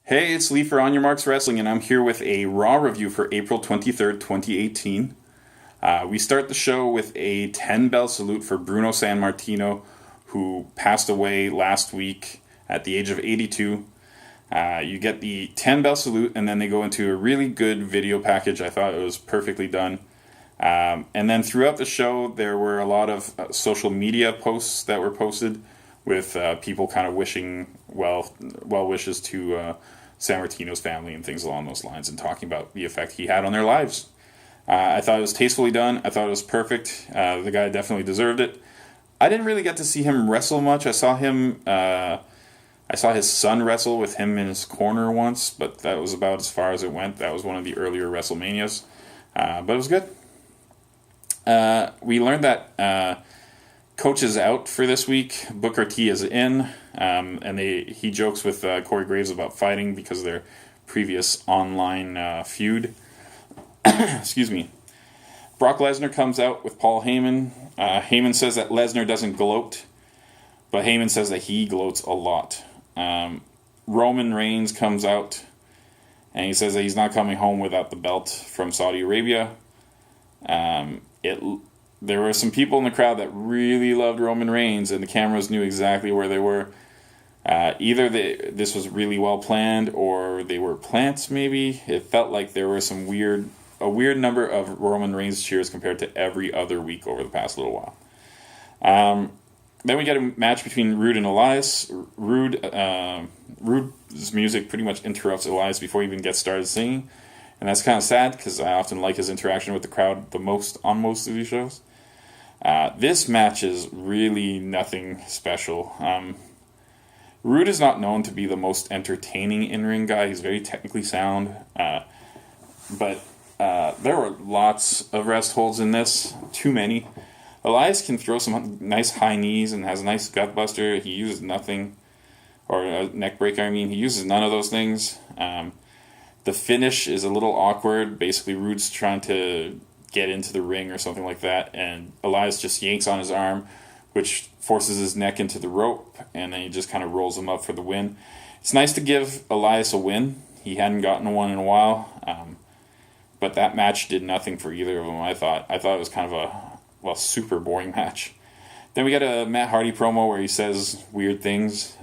Hey, it's Lee for On Your Marks Wrestling, and I'm here with a Raw review for April 23rd, 2018. We start the show with a 10-bell salute for Bruno Sammartino, who passed away last week at the age of 82. You get the 10-bell salute, and then they go into a really good video package. I thought it was perfectly done. And then throughout the show, there were a lot of social media posts that were posted with people kind of wishing well wishes to Sammartino's family and things along those lines, and talking about the effect he had on their lives. I thought it was tastefully done. I thought it was perfect. The guy definitely deserved it. I didn't really get to see him wrestle much. I saw his son wrestle with him in his corner once, but that was about as far as it went. That was one of the earlier WrestleManias, but it was good. We learned that Coach is out for this week. Booker T is in, and he jokes with Corey Graves about fighting because of their previous online feud. Excuse me. Brock Lesnar comes out with Paul Heyman. Heyman says that Lesnar doesn't gloat, but Heyman says that he gloats a lot. Roman Reigns comes out, and he says that he's not coming home without the belt from Saudi Arabia. There were some people in the crowd that really loved Roman Reigns, and the cameras knew exactly where they were. Either this was really well planned, or they were plants, maybe. It felt like there were a weird number of Roman Reigns cheers compared to every other week over the past little while. Then we get a match between Rude and Elias. Rude's music pretty much interrupts Elias before he even gets started singing. And that's kind of sad, because I often like his interaction with the crowd the most on most of these shows. This match is really nothing special. Rude is not known to be the most entertaining in-ring guy. He's very technically sound. But there were lots of rest holds in this. Too many. Elias can throw some nice high knees and has a nice gut buster. He uses nothing. Or a neck breaker, I mean. He uses none of those things. The finish is a little awkward. Basically, Rude's trying to get into the ring or something like that, and Elias just yanks on his arm, which forces his neck into the rope, and then he just kind of rolls him up for the win. It's nice to give Elias a win. He hadn't gotten one in a while, but that match did nothing for either of them, I thought. I thought it was kind of a super boring match. Then we get a Matt Hardy promo where he says weird things.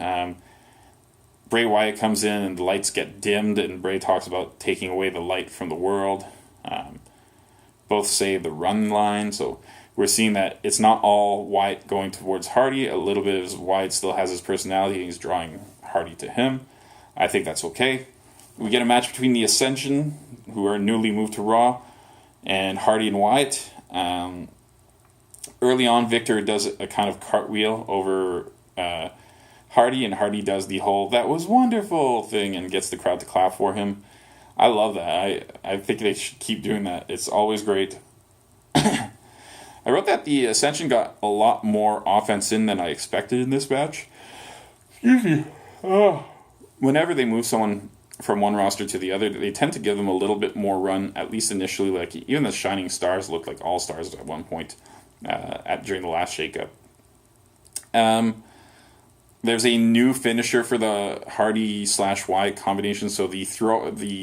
Bray Wyatt comes in and the lights get dimmed, and Bray talks about taking away the light from the world. Both say the run line, so we're seeing that it's not all Wyatt going towards Hardy. A little bit of Wyatt still has his personality, and he's drawing Hardy to him. I think that's okay. We get a match between the Ascension, who are newly moved to Raw, and Hardy and Wyatt. Early on, Victor does a kind of cartwheel over Hardy, and Hardy does the whole "that was wonderful" thing and gets the crowd to clap for him. I love that. I think they should keep doing that. It's always great. I wrote that the Ascension got a lot more offense in than I expected in this match. Excuse me. Whenever they move someone from one roster to the other, they tend to give them a little bit more run, at least initially. Like, even the Shining Stars looked like all-stars at one point during the last shakeup. There's a new finisher for the Hardy/Wyatt combination. So the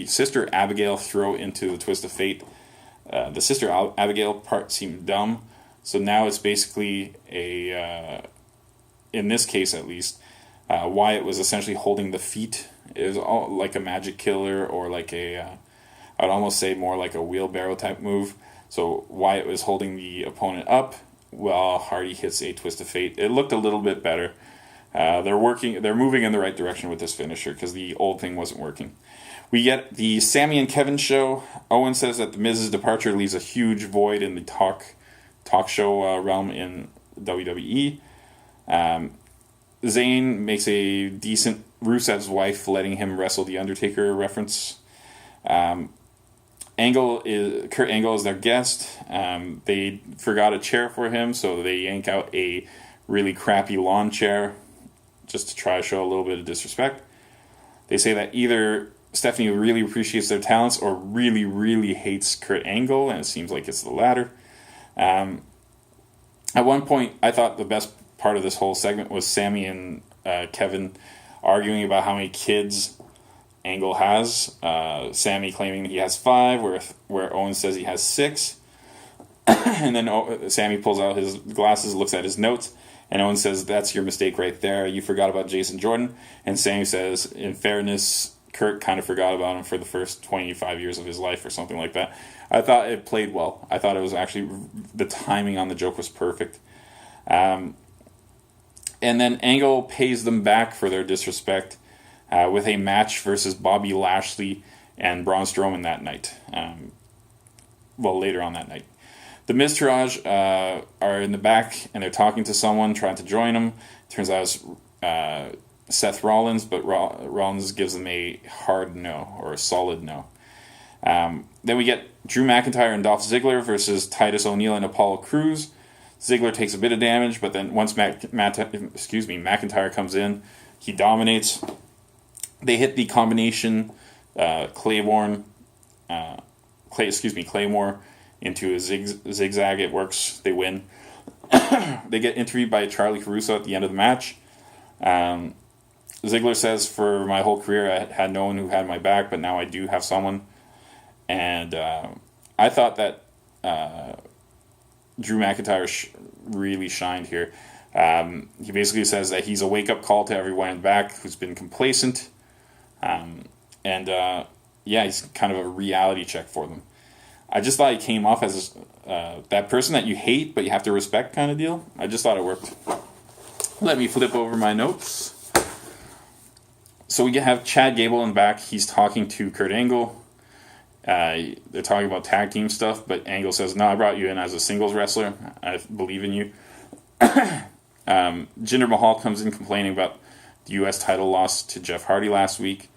Sister Abigail throw into the Twist of Fate. The Sister Abigail part seemed dumb. So now it's basically in this case at least, Wyatt was essentially holding the feet. It was all like a magic killer, or like I'd almost say more like a wheelbarrow type move. So Wyatt was holding the opponent up while Hardy hits a Twist of Fate. It looked a little bit better. They're moving in the right direction with this finisher, because the old thing wasn't working. We get the Sammy and Kevin show. Owen says that the Miz's departure leaves a huge void in the talk show realm in WWE. Zayn makes a decent Rusev's wife letting him wrestle the Undertaker reference. Kurt Angle is their guest. They forgot a chair for him, so they yank out a really crappy lawn chair, just to try to show a little bit of disrespect. They say that either Stephanie really appreciates their talents or really, really hates Kurt Angle, and it seems like it's the latter. At one point, I thought the best part of this whole segment was Sammy and Kevin arguing about how many kids Angle has. Sammy claiming he has 5, where Owens says he has 6. And then Sammy pulls out his glasses, looks at his notes, and Owens says, "That's your mistake right there. You forgot about Jason Jordan." And Sammy says, "In fairness, Kurt kind of forgot about him for the first 25 years of his life," or something like that. I thought it played well. I thought it was actually, the timing on the joke was perfect. And then Angle pays them back for their disrespect with a match versus Bobby Lashley and Braun Strowman that night. Later on that night. The Miztourage are in the back, and they're talking to someone, trying to join them. Turns out it's Seth Rollins, but Rollins gives them a hard no, or a solid no. Then we get Drew McIntyre and Dolph Ziggler versus Titus O'Neil and Apollo Crews. Ziggler takes a bit of damage, but then once McIntyre comes in, he dominates. They hit the combination Claymore into a zigzag. It works. They win. They get interviewed by Charlie Caruso at the end of the match. Ziggler says, "For my whole career, I had no one who had my back, but now I do have someone." And I thought that Drew McIntyre really shined here. He basically says that he's a wake-up call to everyone in the back who's been complacent. He's kind of a reality check for them. I just thought he came off as that person that you hate but you have to respect kind of deal. I just thought it worked. Let me flip over my notes. So we have Chad Gable in the back. He's talking to Kurt Angle. They're talking about tag team stuff, but Angle says, "No, I brought you in as a singles wrestler. I believe in you." Jinder Mahal comes in complaining about the U.S. title loss to Jeff Hardy last week.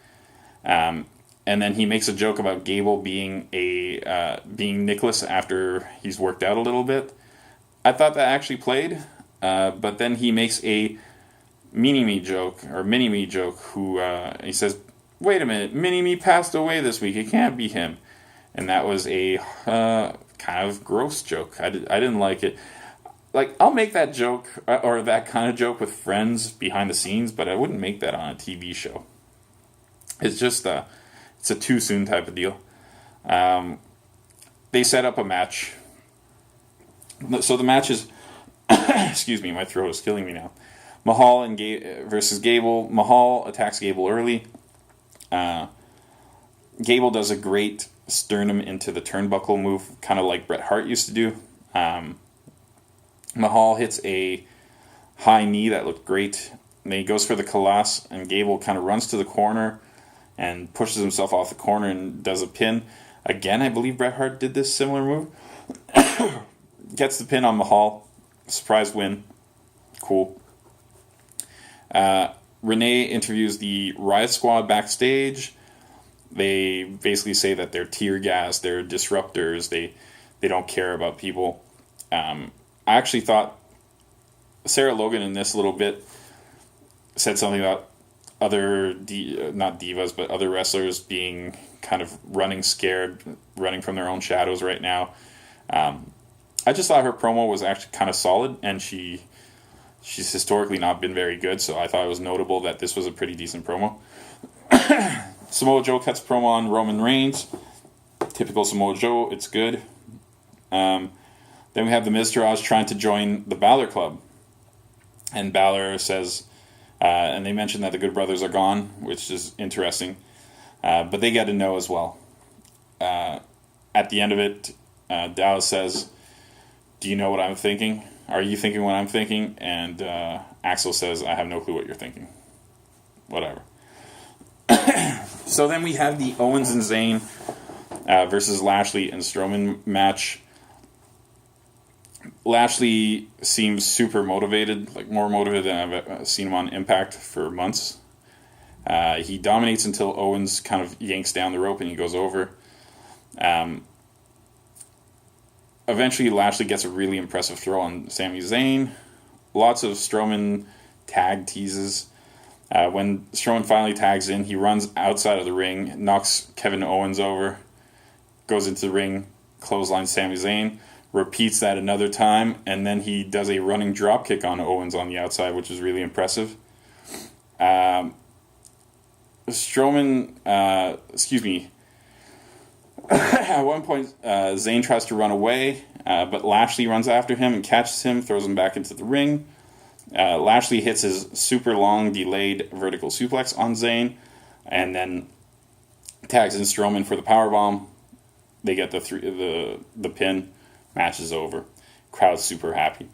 And then he makes a joke about Gable being being Nicholas after he's worked out a little bit. I thought that actually played, but then he makes a mini-me joke, who he says, "Wait a minute, Mini-Me passed away this week. It can't be him." And that was a kind of gross joke. I didn't like it. Like, I'll make that joke, or that kind of joke with friends behind the scenes, but I wouldn't make that on a TV show. It's just it's a too soon type of deal. They set up a match. So the match is, excuse me, my throat is killing me now. Mahal and versus Gable. Mahal attacks Gable early. Gable does a great sternum into the turnbuckle move, kind of like Bret Hart used to do. Mahal hits a high knee that looked great. And then he goes for the Khallas, and Gable kind of runs to the corner and pushes himself off the corner and does a pin. Again, I believe Bret Hart did this similar move. Gets the pin on Mahal. Surprise win. Cool. Renee interviews the Riot Squad backstage. They basically say that they're tear gas, they're disruptors, they don't care about people. I actually thought Sarah Logan in this little bit said something about other, not divas, but other wrestlers being kind of running scared, running from their own shadows right now. I just thought her promo was actually kind of solid, and she's historically not been very good, so I thought it was notable that this was a pretty decent promo. Samoa Joe cuts promo on Roman Reigns. Typical Samoa Joe, it's good. Then we have the Miztourage trying to join the Balor Club. And Balor says, and they mention that the Good Brothers are gone, which is interesting. But they get a no as well. At the end of it, Dallas says, "Do you know what I'm thinking? Are you thinking what I'm thinking?" And Axel says, "I have no clue what you're thinking." Whatever. So then we have the Owens and Zayn versus Lashley and Strowman match. Lashley seems super motivated, like more motivated than I've seen him on Impact for months. He dominates until Owens kind of yanks down the rope and he goes over. Eventually, Lashley gets a really impressive throw on Sami Zayn. Lots of Strowman tag teases. When Strowman finally tags in, he runs outside of the ring, knocks Kevin Owens over, goes into the ring, clotheslines Sami Zayn, repeats that another time, and then he does a running dropkick on Owens on the outside, which is really impressive. Strowman, at one point, Zayn tries to run away, but Lashley runs after him and catches him, throws him back into the ring. Lashley hits his super long delayed vertical suplex on Zayn, and then tags in Strowman for the powerbomb. They get the pin. Match is over. Crowd's super happy.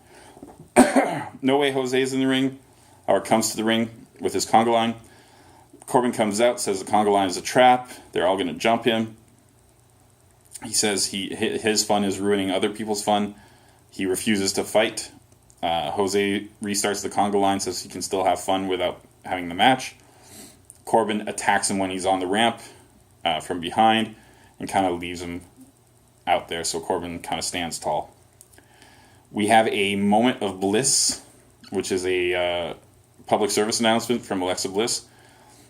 No Way Jose's in the ring, or comes to the ring with his conga line. Corbin comes out, says the conga line is a trap. They're all going to jump him. He says his fun is ruining other people's fun. He refuses to fight. Jose restarts the conga line, says he can still have fun without having the match. Corbin attacks him when he's on the ramp from behind and kind of leaves him out there, so Corbin kind of stands tall. We have a moment of bliss, which is a public service announcement from Alexa Bliss.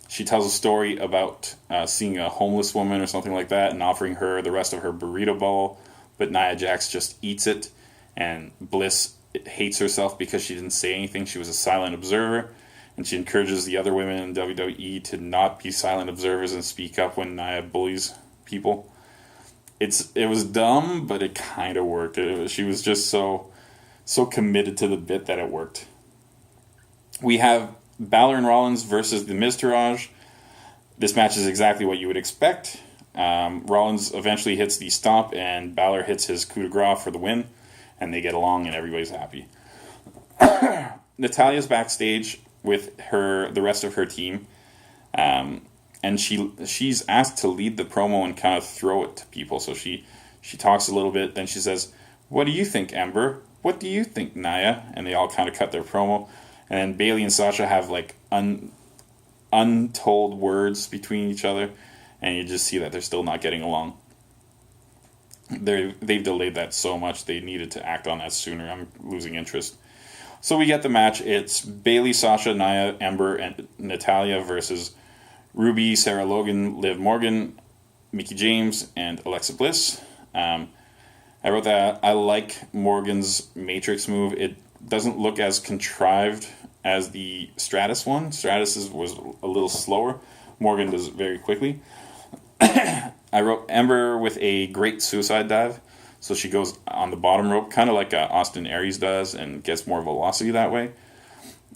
She tells a story about seeing a homeless woman or something like that and offering her the rest of her burrito bowl, but Nia Jax just eats it, and Bliss hates herself because she didn't say anything. She was a silent observer, and she encourages the other women in WWE to not be silent observers and speak up when Nia bullies people. It was dumb, but it kind of worked. She was just so committed to the bit that it worked. We have Balor and Rollins versus the Miztourage. This match is exactly what you would expect. Rollins eventually hits the stomp, and Balor hits his coup de grace for the win, and they get along, and everybody's happy. Natalya's backstage with the rest of her team, and she's asked to lead the promo and kind of throw it to people. So she talks a little bit, then she says, "What do you think, Ember? What do you think, Nia?" And they all kind of cut their promo. And then Bayley and Sasha have like untold words between each other, and you just see that they're still not getting along. They've delayed that so much, they needed to act on that sooner. I'm losing interest. So we get the match. It's Bayley, Sasha, Nia, Ember, and Natalya versus Ruby, Sarah Logan, Liv Morgan, Mickie James, and Alexa Bliss. I wrote that I like Morgan's Matrix move. It doesn't look as contrived as the Stratus one. Stratus was a little slower. Morgan does it very quickly. I wrote Ember with a great suicide dive. So she goes on the bottom rope, kind of like Austin Aries does, and gets more velocity that way.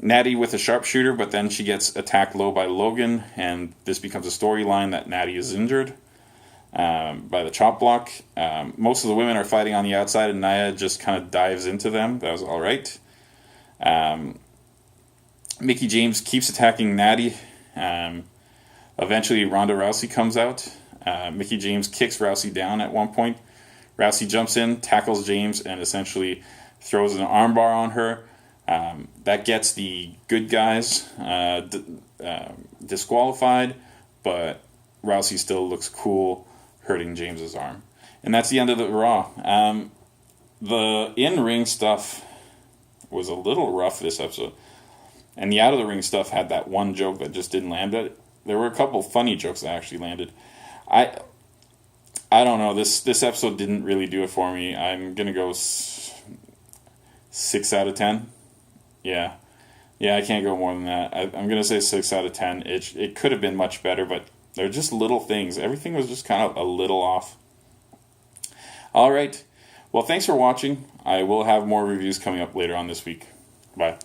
Natty with a sharpshooter, but then she gets attacked low by Logan, and this becomes a storyline that Natty is injured by the chop block. Most of the women are fighting on the outside, and Nia just kind of dives into them. That was all right. Mickie James keeps attacking Natty. Eventually, Ronda Rousey comes out. Mickie James kicks Rousey down at one point. Rousey jumps in, tackles James, and essentially throws an armbar on her. That gets the good guys disqualified, but Rousey still looks cool hurting James's arm. And that's the end of the Raw. The in-ring stuff was a little rough this episode. And the out-of-the-ring stuff had that one joke that just didn't land. There were a couple funny jokes that actually landed. I don't know. This episode didn't really do it for me. I'm going to go 6 out of 10. Yeah, I can't go more than that. I'm going to say 6 out of 10. It could have been much better, but they're just little things. Everything was just kind of a little off. All right. Well, thanks for watching. I will have more reviews coming up later on this week. Bye.